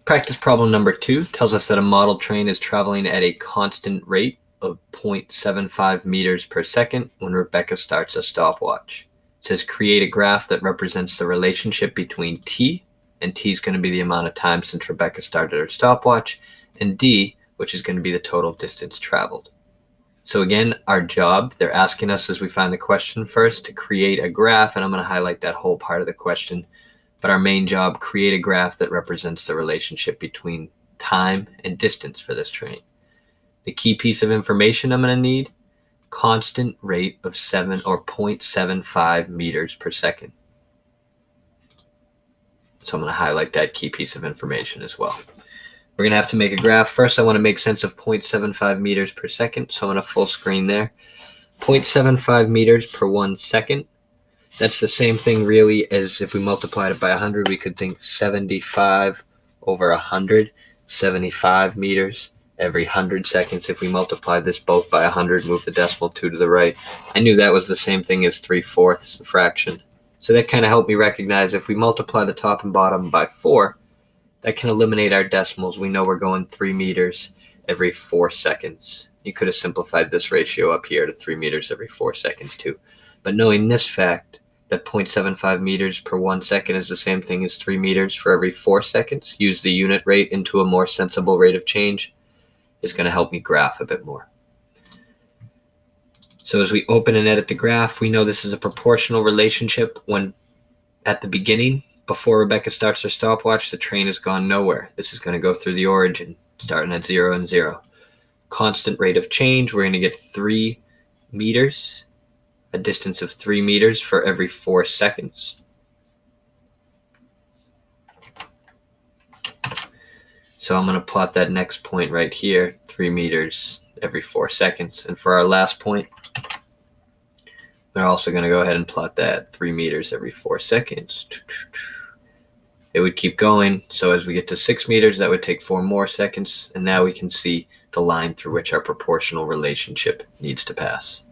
Practice problem number 2 tells us that a model train is traveling at a constant rate of 0.75 meters per second when Rebecca starts a stopwatch. It says create a graph that represents the relationship between t, and t is going to be the amount of time since Rebecca started her stopwatch, and d, which is going to be the total distance traveled. So again, our job, they're asking us as we find the question first to create a graph, and I'm going to highlight that whole part of the question. But our main job, create a graph that represents the relationship between time and distance for this train. The key piece of information I'm going to need, constant rate of 0.75 meters per second. So I'm going to highlight that key piece of information as well. We're going to have to make a graph. First, I want to make sense of 0.75 meters per second. So I'm going to full screen there. 0.75 meters per 1 second. That's the same thing really as if we multiplied it by 100, we could think 75 over 100, 75 meters every 100 seconds. If we multiply this both by 100, move the decimal 2 to the right. I knew that was the same thing as 3/4, the fraction. So that kind of helped me recognize if we multiply the top and bottom by 4, that can eliminate our decimals. We know we're going 3 meters every 4 seconds. You could have simplified this ratio up here to 3 meters every 4 seconds too. But knowing this fact, that 0.75 meters per 1 second is the same thing as 3 meters for every 4 seconds, use the unit rate into a more sensible rate of change, is going to help me graph a bit more. So as we open and edit the graph, we know this is a proportional relationship when at the beginning, before Rebecca starts her stopwatch, the train has gone nowhere. This is going to go through the origin, starting at 0 and 0. Constant rate of change, we're going to get 3 meters, a distance of 3 meters for every 4 seconds. So I'm going to plot that next point right here, 3 meters every 4 seconds. And for our last point, we're also going to go ahead and plot that 3 meters every 4 seconds. It would keep going. So as we get to 6 meters, that would take 4 more seconds. And now we can see the line through which our proportional relationship needs to pass.